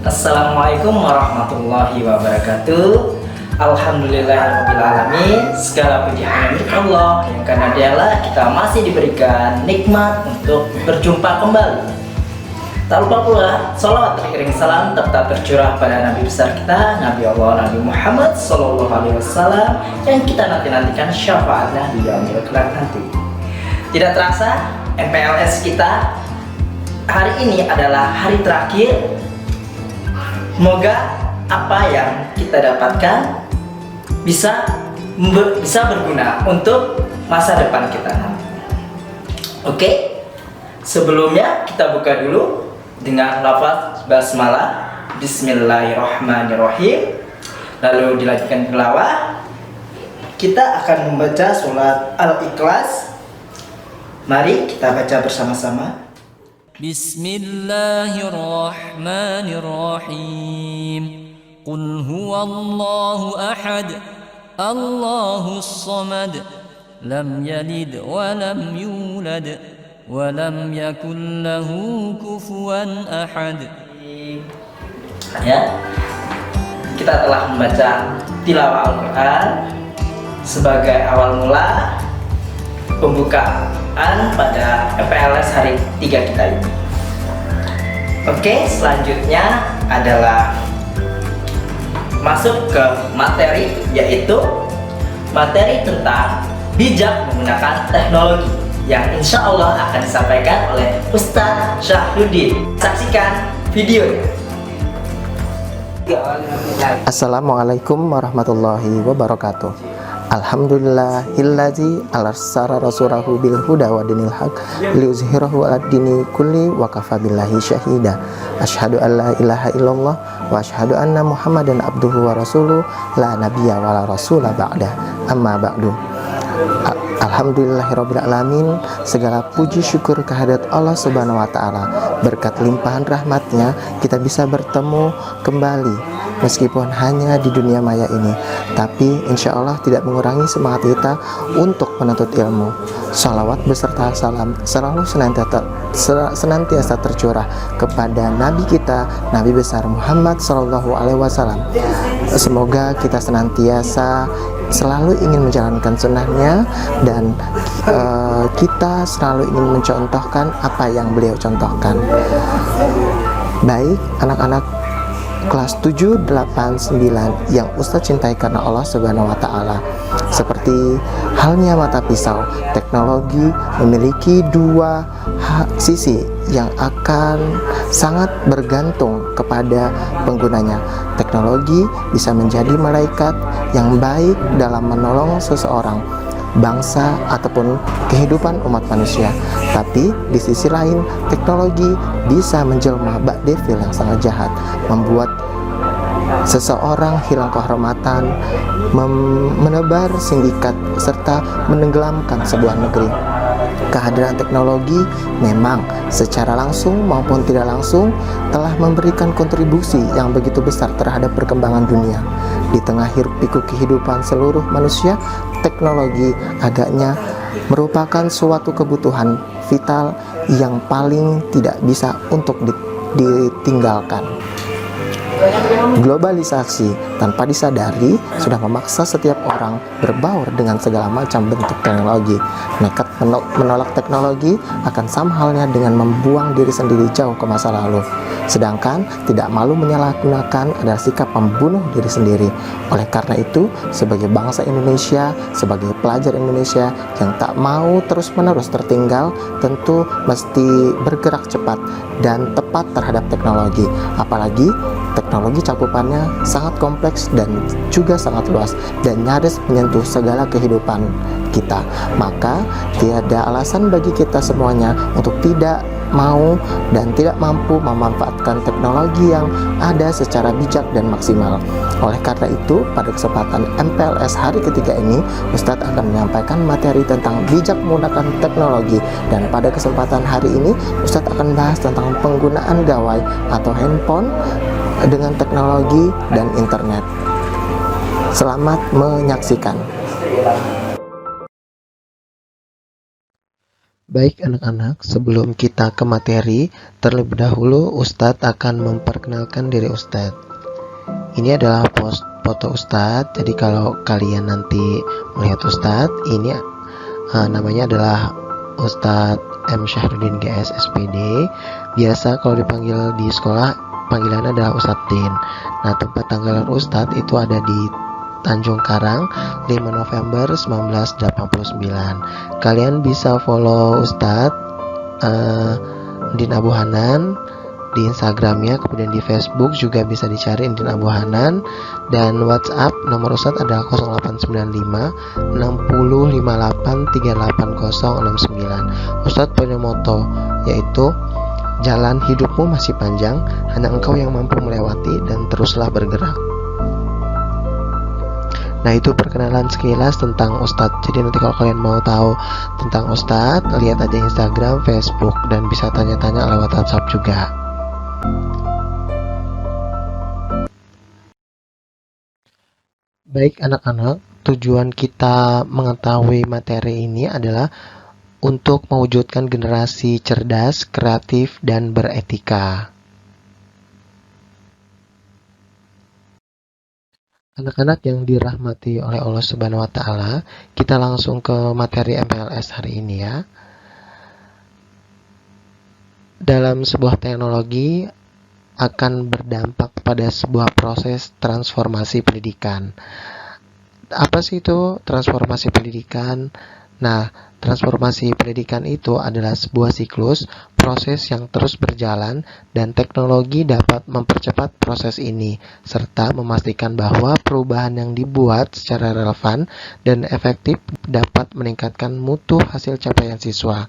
Assalamualaikum warahmatullahi wabarakatuh. Alhamdulillahirrahmanirrahim. Segala puji hanya milik Allah, yang karena dialah kita masih diberikan nikmat untuk berjumpa kembali. Tak lupa pula salawat teriring salam tetap tercurah pada Nabi besar kita, Nabi Allah Nabi Muhammad SAW, yang kita nantikan syafaatnya di yaumil kelak nanti. Tidak terasa MPLS kita hari ini adalah hari terakhir. Semoga apa yang kita dapatkan bisa berguna untuk masa depan kita. Oke, sebelumnya kita buka dulu dengan lafaz basmalah, Bismillahirrahmanirrahim. Lalu dilanjutkan tilawah. Kita akan membaca surat Al-Ikhlas. Mari kita baca bersama-sama. Bismillahirrahmanirrahim. Qul huwallahu ahad, Allahus samad, lam yalid wa lam yulad wa lam yakul lahu kufuwan ahad. Ya, kita telah membaca tilawah Al-Quran sebagai awal mula pembukaan pada MPLS hari 3 kita ini. Oke, selanjutnya adalah masuk ke materi, yaitu materi tentang bijak menggunakan teknologi yang insya Allah akan disampaikan oleh Ustadz Syahruddin. Saksikan videonya. Assalamualaikum warahmatullahi wabarakatuh. Alhamdulillahillazi arsala rasulahu bil huda wa dinil haq liyuzhirahu 'alad dini kulli wa kafa billahi syahida. Asyhadu an la ilaha illallah wa asyhadu anna Muhammadan abduhu wa rasuluh la nabiyya wa la rasula ba'da. Amma ba'du. Alhamdulillahirabbil alamin. Segala puji syukur kehadirat Allah Subhanahu wa taala. Berkat limpahan rahmatnya kita bisa bertemu kembali meskipun hanya di dunia maya ini, tapi insya Allah tidak mengurangi semangat kita untuk menuntut ilmu. Salawat beserta salam selalu senantiasa tercurah kepada Nabi kita, Nabi besar Muhammad SAW. Semoga kita senantiasa selalu ingin menjalankan sunnahnya dan kita selalu ingin mencontohkan apa yang beliau contohkan. Baik anak-anak kelas 7, 8, 9 yang Ustadz cintai karena Allah Subhanahu wa taala. Seperti halnya mata pisau, teknologi memiliki dua sisi yang akan sangat bergantung kepada penggunanya. Teknologi bisa menjadi malaikat yang baik dalam menolong seseorang, bangsa ataupun kehidupan umat manusia. Tapi di sisi lain, teknologi bisa menjelma bak devil yang sangat jahat, membuat seseorang hilang kehormatan, menebar sindikat serta menenggelamkan sebuah negeri. Kehadiran teknologi memang secara langsung maupun tidak langsung telah memberikan kontribusi yang begitu besar terhadap perkembangan dunia. Di tengah hiruk-pikuk kehidupan seluruh manusia, teknologi agaknya merupakan suatu kebutuhan vital yang paling tidak bisa untuk ditinggalkan. Globalisasi tanpa disadari sudah memaksa setiap orang berbaur dengan segala macam bentuk teknologi. Nekat menolak teknologi akan sama halnya dengan membuang diri sendiri jauh ke masa lalu. Sedangkan tidak malu menyalahgunakan adalah sikap membunuh diri sendiri. Oleh karena itu, sebagai bangsa Indonesia, sebagai pelajar Indonesia yang tak mau terus-menerus tertinggal, tentu mesti bergerak cepat dan tepat terhadap teknologi. Apalagi teknologi cakupannya sangat kompleks dan juga sangat luas dan nyaris menyentuh segala kehidupan kita. Maka tiada alasan bagi kita semuanya untuk tidak mau dan tidak mampu memanfaatkan teknologi yang ada secara bijak dan maksimal. Oleh karena itu, pada kesempatan MPLS hari ketiga ini, Ustadz akan menyampaikan materi tentang bijak menggunakan teknologi, dan pada kesempatan hari ini Ustadz akan bahas tentang penggunaan gawai atau handphone dengan teknologi dan internet. Selamat menyaksikan. Baik anak-anak, sebelum kita ke materi, terlebih dahulu Ustadz akan memperkenalkan diri Ustadz. Ini adalah foto Ustadz, jadi kalau kalian nanti melihat Ustadz, ini namanya adalah Ustadz M. Syahrudin GS SPD. Biasa kalau dipanggil di sekolah, panggilannya adalah Ustadz Din. Nah, tempat tanggal Ustadz itu ada di Tanjung Karang, 5 November 1989. Kalian bisa follow Ustadz Din Abu Hanan di Instagramnya, kemudian di Facebook juga bisa dicari Din Abu Hanan, dan WhatsApp nomor Ustadz adalah 0895 6058 38069. Ustadz punya moto, yaitu jalan hidupmu masih panjang, hanya engkau yang mampu melewati, dan teruslah bergerak. Nah, itu perkenalan sekilas tentang Ustadz. Jadi nanti kalau kalian mau tahu tentang Ustadz, lihat aja Instagram, Facebook, dan bisa tanya-tanya lewat WhatsApp juga. Baik anak-anak, tujuan kita mengetahui materi ini adalah untuk mewujudkan generasi cerdas, kreatif, dan beretika. Anak-anak yang dirahmati oleh Allah Subhanahu wa Ta'ala, kita langsung ke materi MPLS hari ini ya. Dalam sebuah teknologi akan berdampak pada sebuah proses transformasi pendidikan. Apa sih itu transformasi pendidikan? Nah, transformasi pendidikan itu adalah sebuah siklus proses yang terus berjalan, dan teknologi dapat mempercepat proses ini serta memastikan bahwa perubahan yang dibuat secara relevan dan efektif dapat meningkatkan mutu hasil capaian siswa.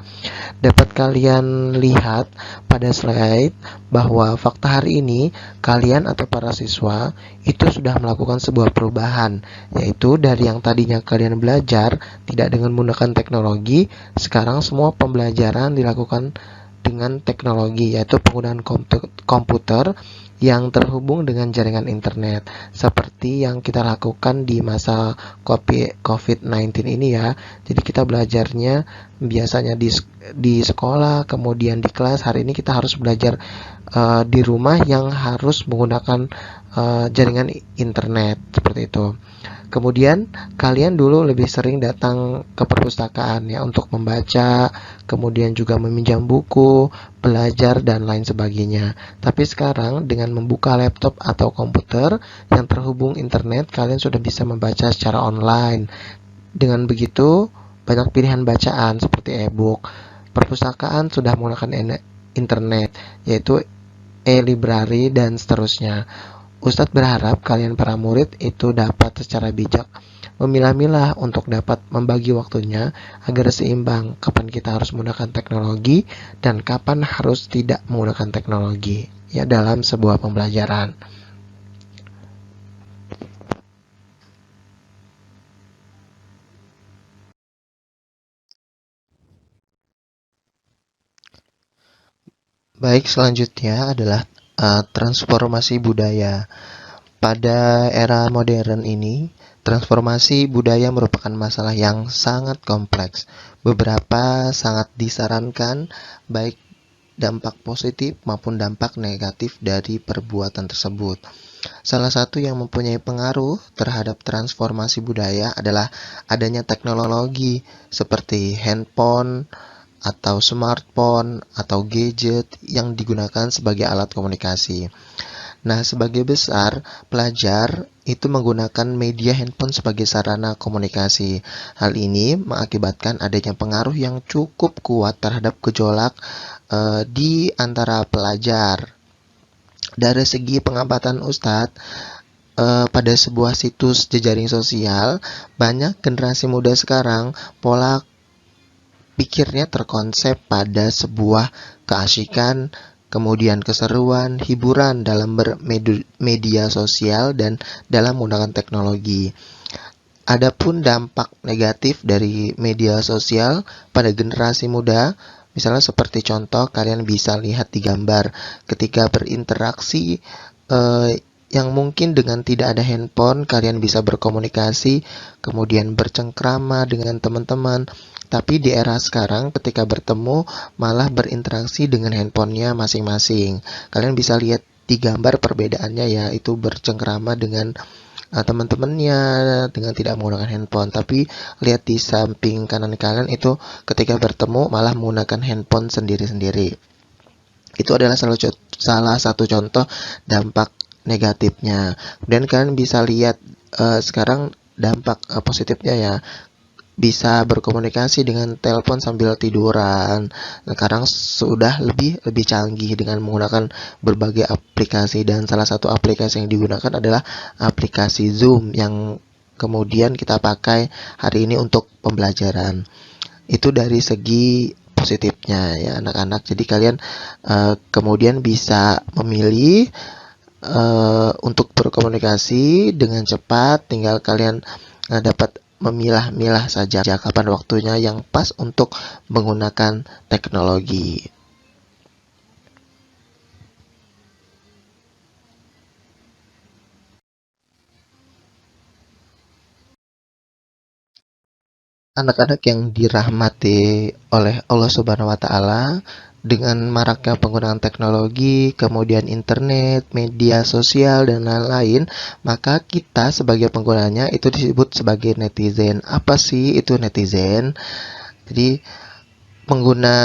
Dapat kalian lihat pada slide bahwa fakta hari ini kalian atau para siswa itu sudah melakukan sebuah perubahan, yaitu dari yang tadinya kalian belajar tidak dengan menggunakan teknologi, sekarang semua pembelajaran dilakukan dengan teknologi, yaitu penggunaan komputer yang terhubung dengan jaringan internet, seperti yang kita lakukan di masa COVID-19 ini ya. Jadi kita belajarnya biasanya di sekolah, kemudian di kelas. Hari ini kita harus belajar di rumah yang harus menggunakan jaringan internet, seperti itu. Kemudian kalian dulu lebih sering datang ke perpustakaan ya untuk membaca, kemudian juga meminjam buku, belajar, dan lain sebagainya. Tapi sekarang dengan membuka laptop atau komputer yang terhubung internet, kalian sudah bisa membaca secara online. Dengan begitu, banyak pilihan bacaan seperti e-book. Perpustakaan sudah menggunakan internet, yaitu e-library dan seterusnya. Ustadz berharap kalian para murid itu dapat secara bijak memilah-milah untuk dapat membagi waktunya agar seimbang kapan kita harus menggunakan teknologi dan kapan harus tidak menggunakan teknologi ya dalam sebuah pembelajaran. Baik, selanjutnya adalah transformasi budaya. Pada era modern ini, transformasi budaya merupakan masalah yang sangat kompleks. Beberapa sangat disarankan, baik dampak positif maupun dampak negatif dari perbuatan tersebut. Salah satu yang mempunyai pengaruh terhadap transformasi budaya adalah adanya teknologi seperti handphone, atau smartphone, atau gadget yang digunakan sebagai alat komunikasi. Nah, sebagai besar, pelajar itu menggunakan media handphone sebagai sarana komunikasi. Hal ini mengakibatkan adanya pengaruh yang cukup kuat terhadap gejolak di antara pelajar. Dari segi pengamatan Ustadz, pada sebuah situs jejaring sosial, banyak generasi muda sekarang pola pikirnya terkonsep pada sebuah keasikan, kemudian keseruan, hiburan dalam bermedia sosial dan dalam menggunakan teknologi. Adapun dampak negatif dari media sosial pada generasi muda, misalnya seperti contoh kalian bisa lihat di gambar ketika berinteraksi yang mungkin dengan tidak ada handphone kalian bisa berkomunikasi, kemudian bercengkrama dengan teman-teman. Tapi di era sekarang ketika bertemu malah berinteraksi dengan handphonenya masing-masing. Kalian bisa lihat di gambar perbedaannya ya, itu bercengkrama dengan teman-temannya dengan tidak menggunakan handphone. Tapi lihat di samping kanan kalian itu ketika bertemu malah menggunakan handphone sendiri-sendiri. Itu adalah salah satu contoh dampak negatifnya. Dan kalian bisa lihat sekarang dampak positifnya ya, bisa berkomunikasi dengan telepon sambil tiduran. Sekarang sudah lebih canggih dengan menggunakan berbagai aplikasi, dan salah satu aplikasi yang digunakan adalah aplikasi Zoom yang kemudian kita pakai hari ini untuk pembelajaran. Itu dari segi positifnya ya anak-anak. Jadi kalian kemudian bisa memilih untuk berkomunikasi dengan cepat, tinggal kalian dapat memilah-milah saja kapan waktunya yang pas untuk menggunakan teknologi. Anak-anak yang dirahmati oleh Allah Subhanahu wa taala, dengan maraknya penggunaan teknologi, kemudian internet, media sosial dan lain-lain, maka kita sebagai penggunanya itu disebut sebagai netizen. Apa sih itu netizen? Jadi pengguna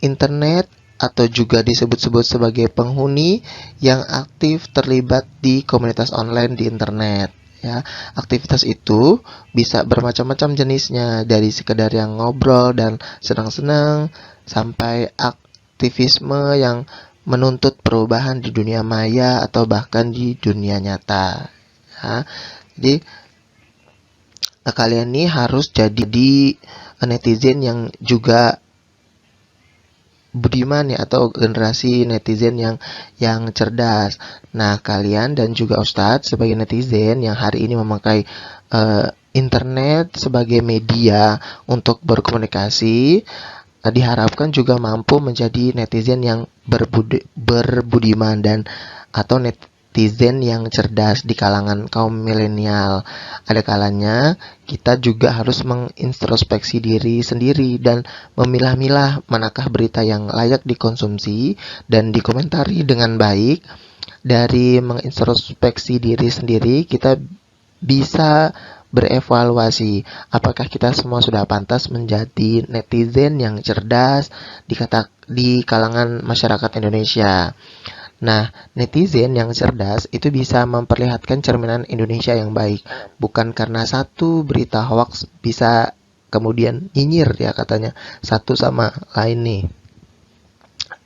internet atau juga disebut-sebut sebagai penghuni yang aktif terlibat di komunitas online di internet. Ya, aktivitas itu bisa bermacam-macam jenisnya, dari sekedar yang ngobrol dan senang-senang sampai aktivisme yang menuntut perubahan di dunia maya atau bahkan di dunia nyata. Ya, jadi kalian nih harus jadi netizen yang juga budiman ya, atau generasi netizen yang cerdas. Nah, kalian dan juga Ustadz sebagai netizen yang hari ini memakai internet sebagai media untuk berkomunikasi, diharapkan juga mampu menjadi netizen yang berbudiman dan atau netizen yang cerdas di kalangan kaum milenial. Ada kalanya kita juga harus mengintrospeksi diri sendiri dan memilah-milah manakah berita yang layak dikonsumsi dan dikomentari dengan baik. Dari mengintrospeksi diri sendiri, kita bisa berevaluasi apakah kita semua sudah pantas menjadi netizen yang cerdas di kalangan masyarakat Indonesia. Nah, netizen yang cerdas itu bisa memperlihatkan cerminan Indonesia yang baik. Bukan karena satu berita hoax bisa kemudian nyinyir ya katanya satu sama lain nih.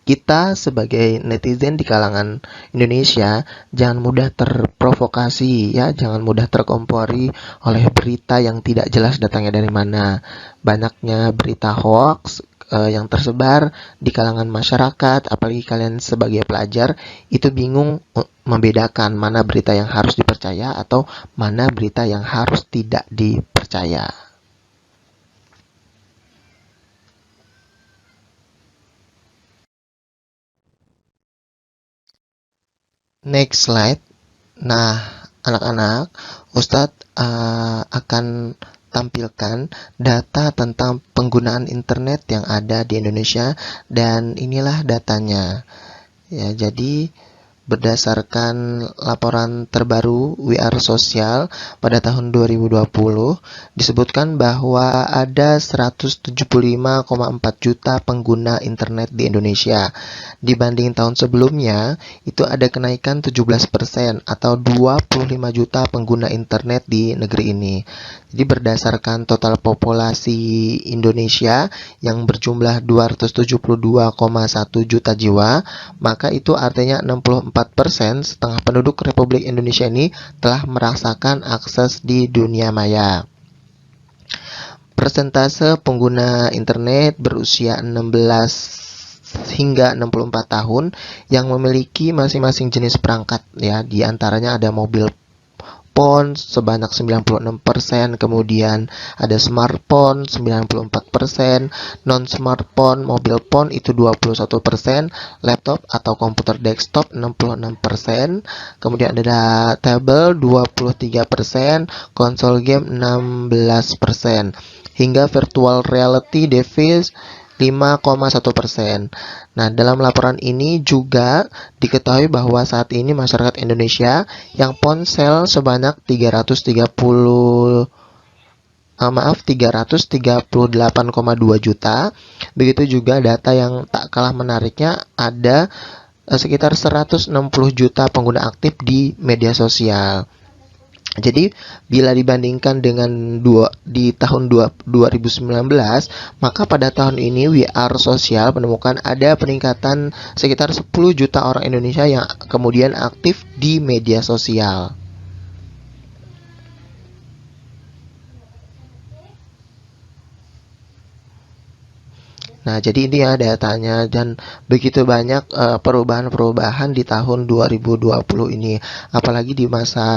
Kita sebagai netizen di kalangan Indonesia jangan mudah terprovokasi ya, jangan mudah terkompori oleh berita yang tidak jelas datangnya dari mana. Banyaknya berita hoax yang tersebar di kalangan masyarakat, apalagi kalian sebagai pelajar itu bingung membedakan mana berita yang harus dipercaya atau mana berita yang harus tidak dipercaya. Next slide. Nah, anak-anak, Ustadz akan tampilkan data tentang penggunaan internet yang ada di Indonesia, dan inilah datanya. Ya, jadi berdasarkan laporan terbaru WR Sosial pada tahun 2020 disebutkan bahwa ada 175,4 juta pengguna internet di Indonesia. Dibanding tahun sebelumnya, itu ada kenaikan 17% atau 25 juta pengguna internet di negeri ini. Jadi berdasarkan total populasi Indonesia yang berjumlah 272,1 juta jiwa, maka itu artinya 64%, setengah penduduk Republik Indonesia ini telah merasakan akses di dunia maya. Persentase pengguna internet berusia 16 hingga 64 tahun yang memiliki masing-masing jenis perangkat ya, di antaranya ada mobil phone sebanyak 96%, kemudian ada smartphone 94%, non-smartphone, mobile phone itu 21%, laptop atau komputer desktop 66%, kemudian ada tablet 23%, konsol game 16%, hingga virtual reality device 5,1%. Nah, dalam laporan ini juga diketahui bahwa saat ini masyarakat Indonesia yang ponsel sebanyak 338,2 juta. Begitu juga data yang tak kalah menariknya, ada sekitar 160 juta pengguna aktif di media sosial. Jadi bila dibandingkan dengan di tahun 2019, maka pada tahun ini WR Sosial menemukan ada peningkatan sekitar 10 juta orang Indonesia yang kemudian aktif di media sosial. Nah, jadi ini ya datanya, dan begitu banyak perubahan-perubahan di tahun 2020 ini. Apalagi di masa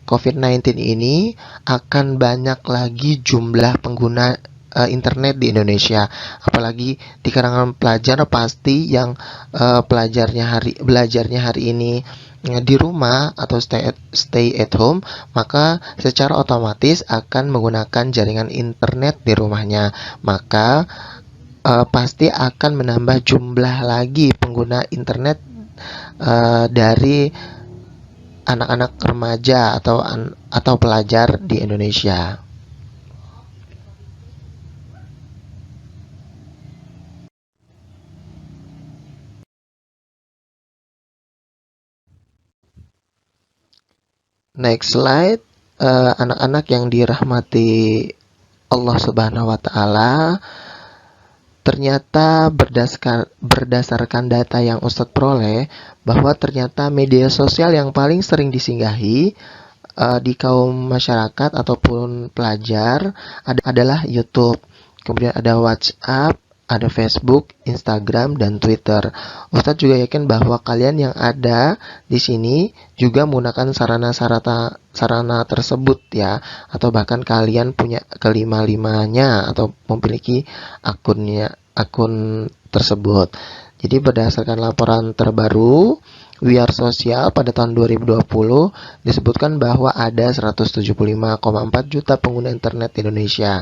COVID-19 ini akan banyak lagi jumlah pengguna internet di Indonesia. Apalagi di kalangan pelajar, pasti yang belajarnya hari ini di rumah atau stay at home, maka secara otomatis akan menggunakan jaringan internet di rumahnya. Maka pasti akan menambah jumlah lagi pengguna internet dari anak-anak remaja atau pelajar di Indonesia. Next slide, anak-anak yang dirahmati Allah Subhanahu wa taala, ternyata berdasarkan data yang Ustadz peroleh, bahwa ternyata media sosial yang paling sering disinggahi di kaum masyarakat ataupun pelajar adalah YouTube. Kemudian ada WhatsApp, ada Facebook, Instagram, dan Twitter. Ustadz juga yakin bahwa kalian yang ada di sini juga menggunakan sarana tersebut ya, atau bahkan kalian punya kelima-limanya atau memiliki akun tersebut. Jadi berdasarkan laporan terbaru WR Sosial pada tahun 2020 disebutkan bahwa ada 175,4 juta pengguna internet di Indonesia.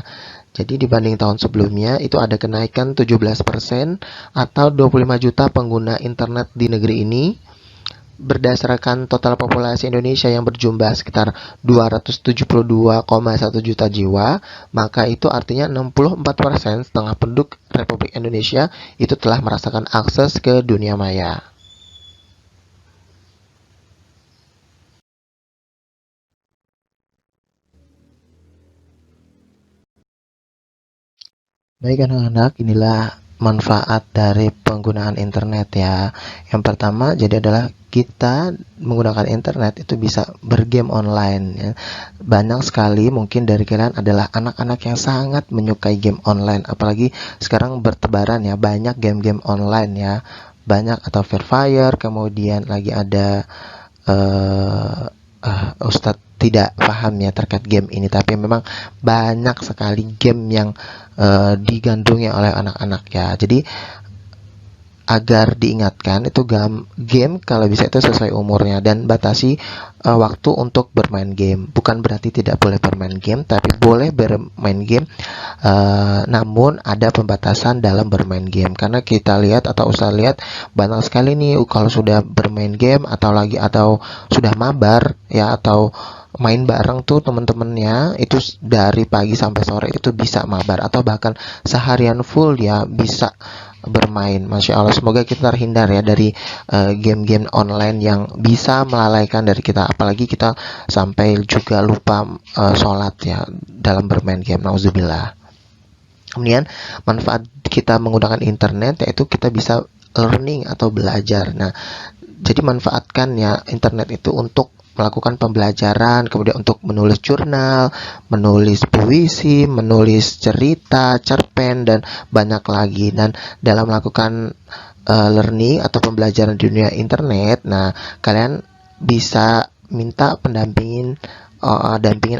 Jadi dibanding tahun sebelumnya itu ada kenaikan 17% atau 25 juta pengguna internet di negeri ini. Berdasarkan total populasi Indonesia yang berjumlah sekitar 272,1 juta jiwa, maka itu artinya 64%, setengah penduduk Republik Indonesia itu telah merasakan akses ke dunia maya. Baik anak-anak, inilah manfaat dari penggunaan internet ya. Yang pertama jadi adalah kita menggunakan internet itu bisa bergame online ya. Banyak sekali mungkin dari kalian adalah anak-anak yang sangat menyukai game online, apalagi sekarang bertebaran ya banyak game-game online ya. Banyak, atau Free Fire, kemudian lagi ada Ustadz tidak paham ya terkait game ini, tapi memang banyak sekali game yang digandrungi oleh anak-anak ya. Jadi agar diingatkan itu game kalau bisa itu sesuai umurnya, dan batasi waktu untuk bermain game. Bukan berarti tidak boleh bermain game, tapi boleh bermain game, namun ada pembatasan dalam bermain game. Karena kita lihat atau usah lihat banyak sekali nih kalau sudah bermain game atau sudah mabar ya, atau main bareng tuh temen-temennya itu dari pagi sampai sore itu bisa mabar, atau bahkan seharian full ya bisa bermain. Masya Allah, semoga kita terhindar ya dari game-game online yang bisa melalaikan dari kita, apalagi kita sampai juga lupa sholat ya dalam bermain game. Nauzubillah. Kemudian manfaat kita menggunakan internet yaitu kita bisa learning atau belajar. Nah, jadi manfaatkan ya internet itu untuk melakukan pembelajaran, kemudian untuk menulis jurnal, menulis puisi, menulis cerita, cerpen, dan banyak lagi. Dan dalam melakukan learning atau pembelajaran di dunia internet, nah kalian bisa minta dampingin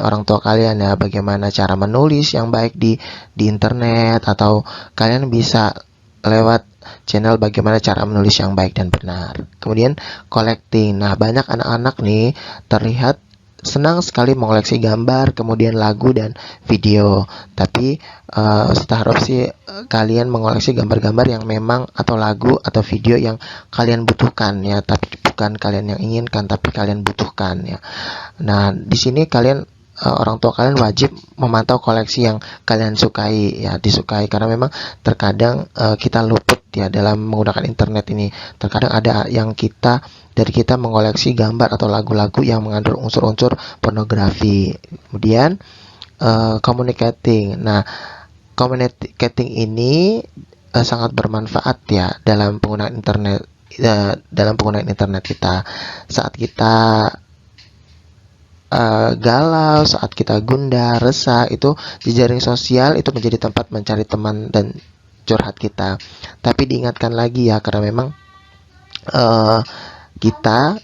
orang tua kalian ya, bagaimana cara menulis yang baik di internet, atau kalian bisa lewat channel bagaimana cara menulis yang baik dan benar. Kemudian collecting. Nah, banyak anak-anak nih terlihat senang sekali mengoleksi gambar, kemudian lagu dan video. Tapi kita harap sih kalian mengoleksi gambar-gambar yang memang, atau lagu atau video yang kalian butuhkan ya, tapi bukan kalian yang inginkan, tapi kalian butuhkan ya. Nah, di sini kalian orang tua kalian wajib memantau koleksi yang kalian sukai ya, disukai, karena memang terkadang kita luput ya dalam menggunakan internet ini. Terkadang ada yang dari kita mengoleksi gambar atau lagu-lagu yang mengandung unsur-unsur pornografi. Kemudian communicating. Nah, communicating ini sangat bermanfaat ya dalam penggunaan internet kita. Saat kita galau, saat kita gundah, resah, itu jejaring sosial itu menjadi tempat mencari teman dan curhat kita. Tapi diingatkan lagi ya, karena memang kita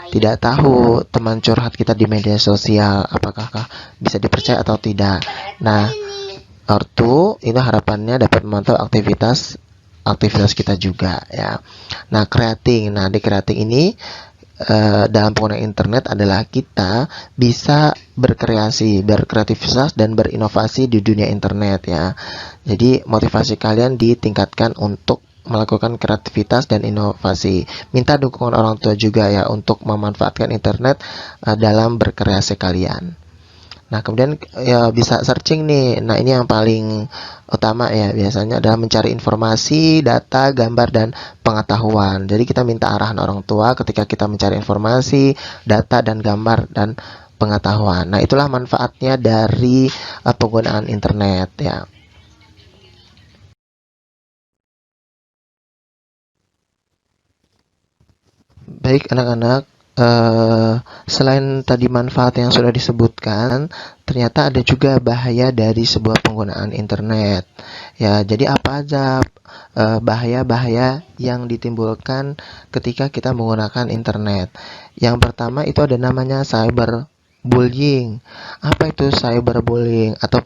tidak tahu teman curhat kita di media sosial apakah bisa dipercaya atau tidak. Nah, ortu itu harapannya dapat memantau aktivitas kita juga ya. Nah, creating. Nah, di creating ini dalam penggunaan internet adalah kita bisa berkreativitas dan berinovasi di dunia internet ya. Jadi motivasi kalian ditingkatkan untuk melakukan kreativitas dan inovasi. Minta dukungan orang tua juga ya untuk memanfaatkan internet dalam berkreasi kalian. Nah, kemudian ya bisa searching nih. Nah, ini yang paling utama ya, biasanya adalah mencari informasi, data, gambar, dan pengetahuan. Jadi kita minta arahan orang tua ketika kita mencari informasi, data, dan gambar, dan pengetahuan. Nah, itulah manfaatnya dari penggunaan internet ya. Baik anak-anak, selain tadi manfaat yang sudah disebutkan, ternyata ada juga bahaya dari sebuah penggunaan internet. Ya, jadi apa aja bahaya-bahaya yang ditimbulkan ketika kita menggunakan internet? Yang pertama itu ada namanya cyberbullying. Apa itu cyberbullying atau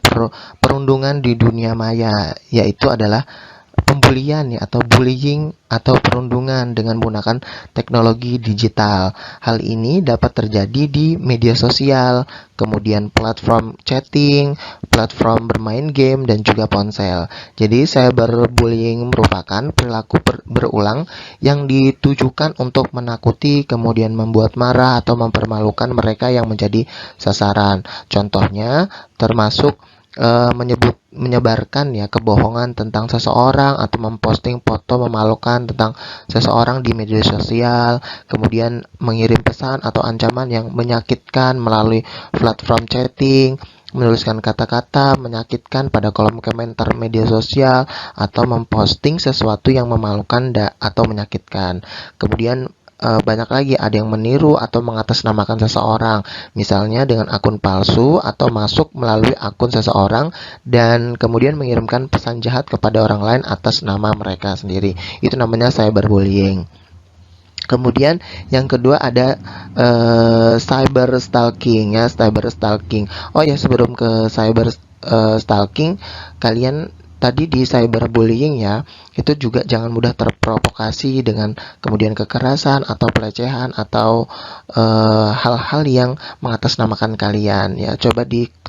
perundungan di dunia maya? Yaitu adalah pembulian ya, atau bullying atau perundungan dengan menggunakan teknologi digital. Hal ini dapat terjadi di media sosial, kemudian platform chatting, platform bermain game, dan juga ponsel. Jadi cyberbullying merupakan perilaku berulang yang ditujukan untuk menakuti, kemudian membuat marah atau mempermalukan mereka yang menjadi sasaran. Contohnya termasuk menyebarkan ya kebohongan tentang seseorang, atau memposting foto memalukan tentang seseorang di media sosial, kemudian mengirim pesan atau ancaman yang menyakitkan melalui platform chatting, menuliskan kata-kata menyakitkan pada kolom komentar media sosial, atau memposting sesuatu yang memalukan atau menyakitkan. Kemudian banyak lagi, ada yang meniru atau mengatasnamakan seseorang, misalnya dengan akun palsu atau masuk melalui akun seseorang dan kemudian mengirimkan pesan jahat kepada orang lain atas nama mereka sendiri. Itu namanya cyberbullying. Kemudian yang kedua ada cyber stalking ya, cyber stalking. Oh ya, sebelum ke cyber stalking, kalian tadi di cyberbullying ya, itu juga jangan mudah terprovokasi dengan kemudian kekerasan atau pelecehan atau hal-hal yang mengatasnamakan kalian ya. Coba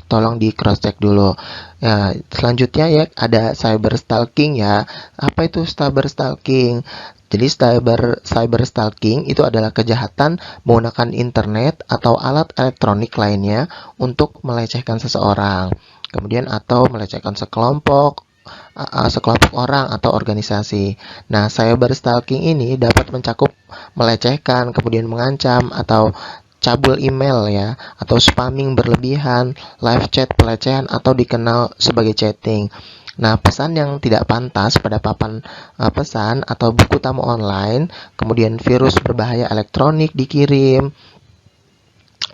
tolong di cross check dulu. Ya, selanjutnya ya ada cyber stalking ya. Apa itu cyber stalking? Jadi cyber stalking itu adalah kejahatan menggunakan internet atau alat elektronik lainnya untuk melecehkan seseorang, kemudian atau melecehkan sekelompok orang atau organisasi. Nah, cyber stalking ini dapat mencakup melecehkan, kemudian mengancam atau cabul email ya, atau spamming berlebihan, live chat pelecehan atau dikenal sebagai chatting. Nah, pesan yang tidak pantas pada papan pesan atau buku tamu online, kemudian virus berbahaya elektronik dikirim,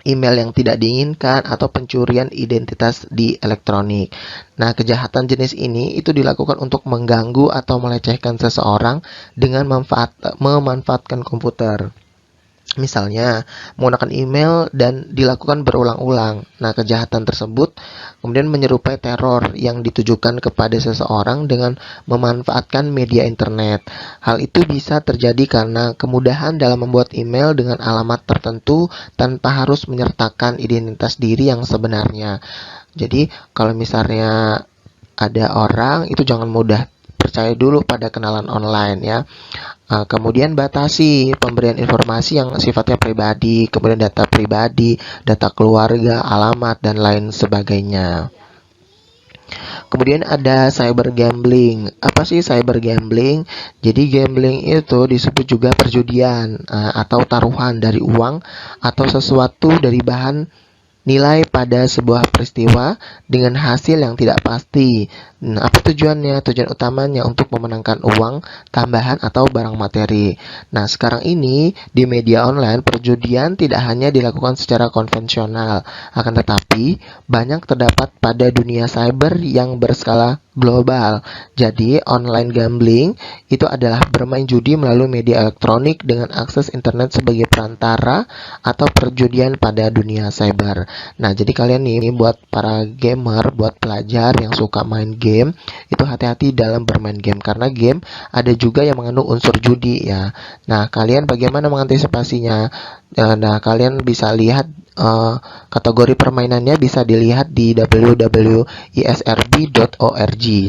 email yang tidak diinginkan, atau pencurian identitas di elektronik. Nah, kejahatan jenis ini itu dilakukan untuk mengganggu atau melecehkan seseorang dengan memanfaatkan komputer. Misalnya, menggunakan email dan dilakukan berulang-ulang. Nah, kejahatan tersebut kemudian menyerupai teror yang ditujukan kepada seseorang dengan memanfaatkan media internet. Hal itu bisa terjadi karena kemudahan dalam membuat email dengan alamat tertentu tanpa harus menyertakan identitas diri yang sebenarnya. Jadi, kalau misalnya ada orang, itu jangan mudah percaya dulu pada kenalan online ya. Kemudian batasi pemberian informasi yang sifatnya pribadi, kemudian data pribadi, data keluarga, alamat, dan lain sebagainya. Kemudian ada cyber gambling. Apa sih cyber gambling? Jadi gambling itu disebut juga perjudian atau taruhan dari uang atau sesuatu dari bahan nilai pada sebuah peristiwa dengan hasil yang tidak pasti. Nah, apa tujuannya? Tujuan utamanya untuk memenangkan uang tambahan atau barang materi. Nah, sekarang ini di media online perjudian tidak hanya dilakukan secara konvensional, akan tetapi banyak terdapat pada dunia cyber yang berskala global. Jadi, online gambling itu adalah bermain judi melalui media elektronik dengan akses internet sebagai perantara atau perjudian pada dunia cyber. Nah, jadi kalian nih buat para gamer, buat pelajar yang suka main game, itu hati-hati dalam bermain game karena game ada juga yang mengandung unsur judi ya. Nah, kalian bagaimana mengantisipasinya? Nah, kalian bisa lihat kategori permainannya bisa dilihat di www.isrb.org.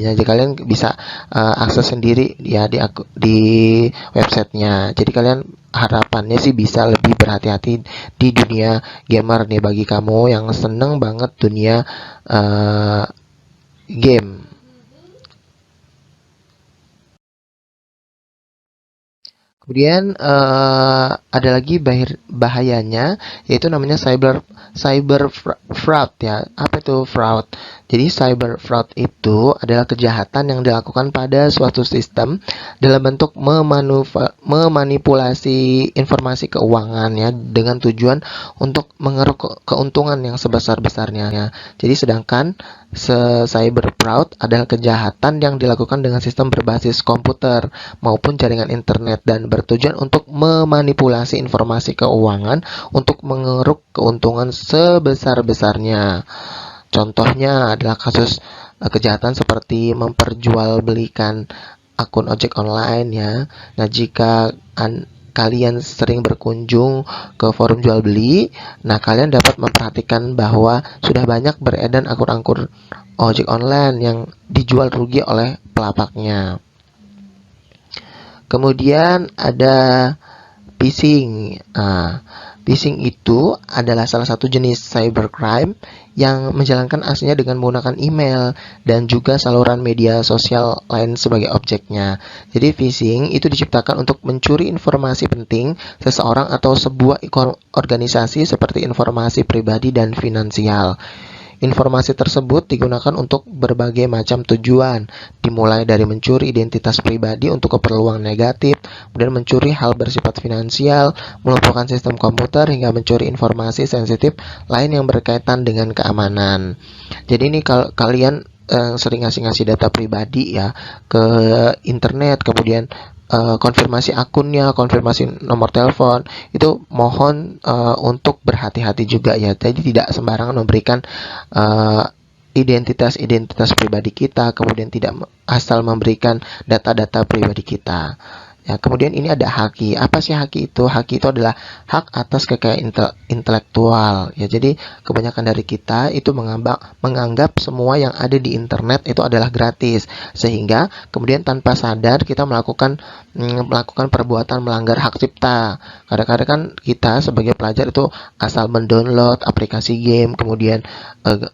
Nah, jadi kalian bisa akses sendiri ya di websitenya. Jadi kalian harapannya sih bisa lebih berhati-hati di dunia gamer nih bagi kamu yang seneng banget dunia game. Kemudian ada lagi bahayanya, yaitu namanya cyber fraud ya. Apa itu fraud? Jadi cyber fraud itu adalah kejahatan yang dilakukan pada suatu sistem dalam bentuk memanipulasi informasi keuangan ya dengan tujuan untuk mengeruk keuntungan yang sebesar-besarnya. Jadi sedangkan cyber fraud adalah kejahatan yang dilakukan dengan sistem berbasis komputer maupun jaringan internet dan bertujuan untuk memanipulasi informasi keuangan untuk mengeruk keuntungan sebesar-besarnya. Contohnya adalah kasus kejahatan seperti memperjualbelikan akun ojek online ya. Nah, jika kalian sering berkunjung ke forum jual beli, nah kalian dapat memperhatikan bahwa sudah banyak beredar akun-akun ojek online yang dijual rugi oleh pelapaknya. Kemudian ada phishing. Phishing itu adalah salah satu jenis cybercrime yang menjalankan aksinya dengan menggunakan email dan juga saluran media sosial lain sebagai objeknya. Jadi phishing itu diciptakan untuk mencuri informasi penting seseorang atau sebuah organisasi seperti informasi pribadi dan finansial. Informasi tersebut digunakan untuk berbagai macam tujuan, dimulai dari mencuri identitas pribadi untuk keperluan negatif, kemudian mencuri hal bersifat finansial, melumpuhkan sistem komputer, hingga mencuri informasi sensitif lain yang berkaitan dengan keamanan. Jadi ini kalau kalian sering ngasih data pribadi ya ke internet, kemudian konfirmasi akunnya, konfirmasi nomor telepon, itu mohon untuk berhati-hati juga ya. Jadi tidak sembarangan memberikan identitas pribadi kita, kemudian tidak asal memberikan data-data pribadi kita. Ya, kemudian ini ada haki. Apa sih haki itu? Haki itu adalah hak atas kekayaan intelektual. Ya, jadi kebanyakan dari kita itu menganggap semua yang ada di internet itu adalah gratis, sehingga kemudian tanpa sadar kita melakukan perbuatan melanggar hak cipta. Kadang-kadang kan kita sebagai pelajar itu asal mendownload aplikasi game, kemudian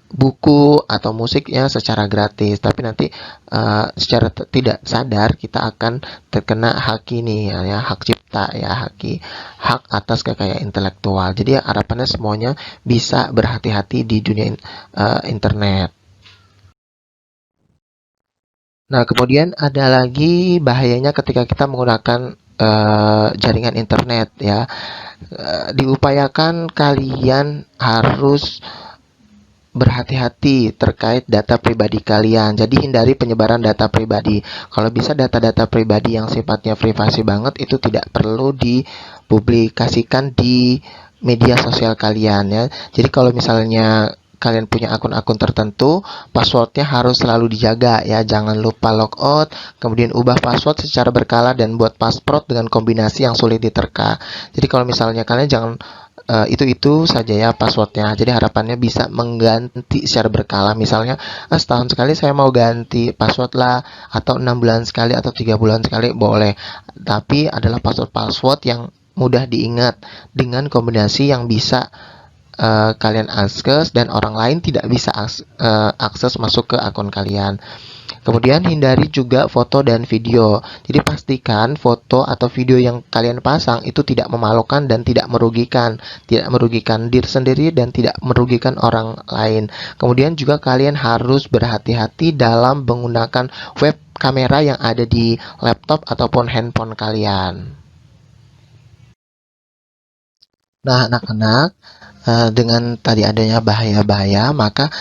buku atau musiknya secara gratis, tapi nanti secara tidak sadar kita akan terkena haki nih ya, hak cipta ya, hak atas kekayaan intelektual. Jadi harapannya semuanya bisa berhati-hati di dunia internet. Nah, kemudian ada lagi bahayanya ketika kita menggunakan jaringan internet ya. Diupayakan kalian harus berhati-hati terkait data pribadi kalian. Jadi hindari penyebaran data pribadi. Kalau bisa data-data pribadi yang sifatnya privasi banget itu tidak perlu dipublikasikan di media sosial kalian ya. Jadi kalau misalnya kalian punya akun-akun tertentu, passwordnya harus selalu dijaga ya. Jangan lupa logout, kemudian ubah password secara berkala dan buat password dengan kombinasi yang sulit diterka. Jadi kalau misalnya kalian jangan itu saja ya passwordnya. Jadi harapannya bisa mengganti secara berkala. Misalnya setahun sekali saya mau ganti password lah, atau 6 bulan sekali atau 3 bulan sekali boleh. Tapi adalah password yang mudah diingat dengan kombinasi yang bisa kalian akses dan orang lain tidak bisa akses masuk ke akun kalian. Kemudian hindari juga foto dan video. Jadi pastikan foto atau video yang kalian pasang itu tidak memalukan dan tidak merugikan. Tidak merugikan diri sendiri dan tidak merugikan orang lain. Kemudian juga kalian harus berhati-hati dalam menggunakan web kamera yang ada di laptop ataupun handphone kalian. Nah, anak-anak, dengan tadi adanya bahaya-bahaya, maka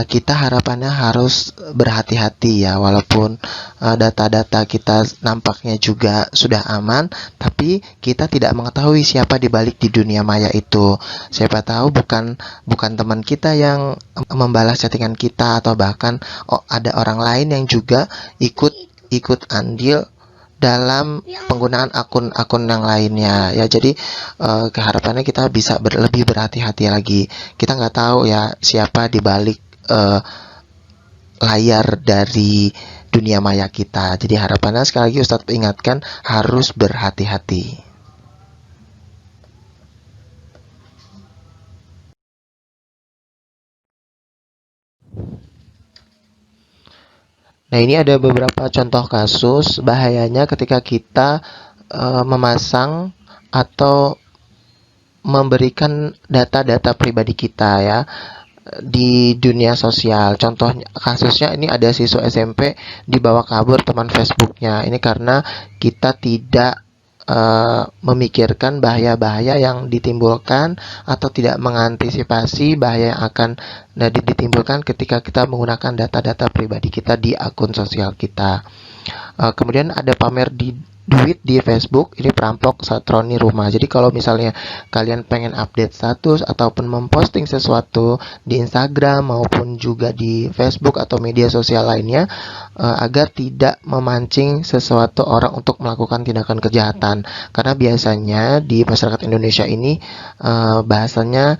kita harapannya harus berhati-hati ya. Walaupun data-data kita nampaknya juga sudah aman, tapi kita tidak mengetahui siapa di balik di dunia maya itu. Siapa tahu bukan teman kita yang membalas chattingan kita, atau bahkan ada orang lain yang juga ikut andil dalam penggunaan akun-akun yang lainnya ya. Jadi keharapannya kita bisa lebih berhati-hati lagi. Kita nggak tahu ya siapa di balik layar dari dunia maya kita. Jadi harapannya sekali lagi Ustadz ingatkan harus berhati-hati. Nah, ini ada beberapa contoh kasus bahayanya ketika kita memasang atau memberikan data-data pribadi kita ya di dunia sosial. Contohnya kasusnya ini ada siswa SMP dibawa kabur teman Facebooknya. Ini karena kita tidak memikirkan bahaya-bahaya yang ditimbulkan atau tidak mengantisipasi bahaya yang akan ditimbulkan ketika kita menggunakan data-data pribadi kita di akun sosial kita. Kemudian ada pamer duit di Facebook, ini perampok satroni rumah. Jadi kalau misalnya kalian pengen update status ataupun memposting sesuatu di Instagram maupun juga di Facebook atau media sosial lainnya, agar tidak memancing sesuatu orang untuk melakukan tindakan kejahatan. Karena biasanya di masyarakat Indonesia ini bahasanya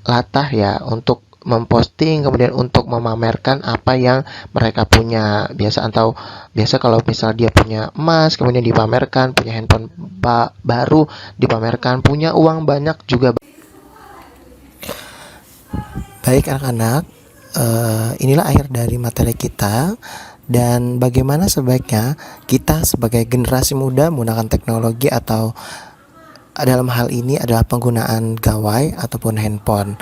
latah ya untuk memposting, kemudian untuk memamerkan apa yang mereka punya. Biasa kalau misal dia punya emas kemudian dipamerkan, punya handphone baru dipamerkan, punya uang banyak juga. Baik anak-anak, inilah akhir dari materi kita. Dan bagaimana sebaiknya kita sebagai generasi muda menggunakan teknologi, atau dalam hal ini adalah penggunaan gawai ataupun handphone.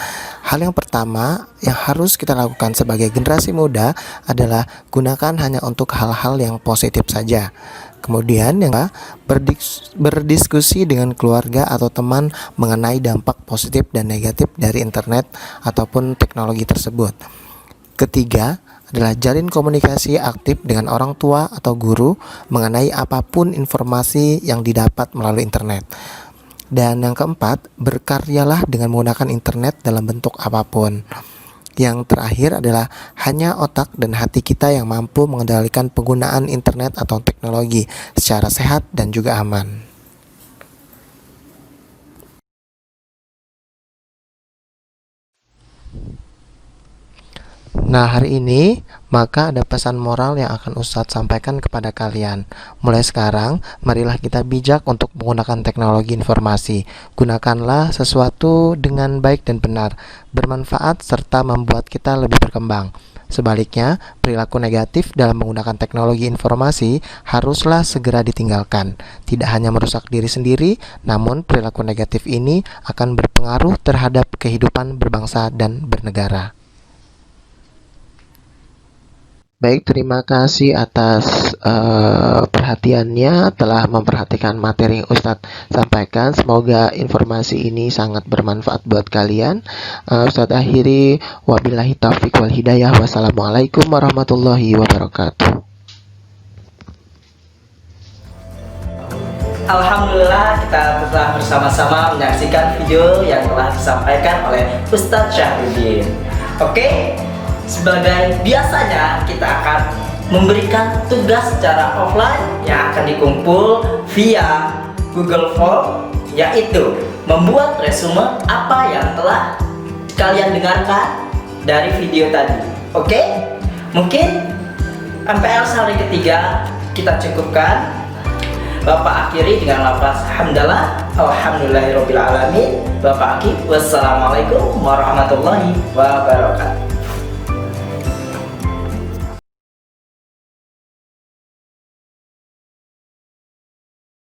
Hal yang pertama yang harus kita lakukan sebagai generasi muda adalah gunakan hanya untuk hal-hal yang positif saja. Kemudian yang kedua, berdiskusi dengan keluarga atau teman mengenai dampak positif dan negatif dari internet ataupun teknologi tersebut. Ketiga adalah jalin komunikasi aktif dengan orang tua atau guru mengenai apapun informasi yang didapat melalui internet. Dan yang keempat, berkaryalah dengan menggunakan internet dalam bentuk apapun. Yang terakhir adalah hanya otak dan hati kita yang mampu mengendalikan penggunaan internet atau teknologi secara sehat dan juga aman. Nah, hari ini maka ada pesan moral yang akan Ustadz sampaikan kepada kalian. Mulai sekarang, marilah kita bijak untuk menggunakan teknologi informasi. Gunakanlah sesuatu dengan baik dan benar, bermanfaat serta membuat kita lebih berkembang. Sebaliknya, perilaku negatif dalam menggunakan teknologi informasi haruslah segera ditinggalkan. Tidak hanya merusak diri sendiri, namun perilaku negatif ini akan berpengaruh terhadap kehidupan berbangsa dan bernegara. Baik, terima kasih atas perhatiannya, telah memperhatikan materi yang Ustadz sampaikan. Semoga informasi ini sangat bermanfaat buat kalian. Ustadz akhiri, wabillahi taufiq wal hidayah. Wassalamualaikum warahmatullahi wabarakatuh. Alhamdulillah kita telah bersama-sama menyaksikan video yang telah disampaikan oleh Ustadz Syahruddin. Oke, sebagai biasanya kita akan memberikan tugas secara offline yang akan dikumpul via Google Form, yaitu membuat resume apa yang telah kalian dengarkan dari video tadi. Oke, mungkin MPL sehari ketiga kita cukupkan. Bapak akhiri dengan lafaz hamdalah, alhamdulillahirabbil alamin. Bapak akhir, wassalamualaikum warahmatullahi wabarakatuh.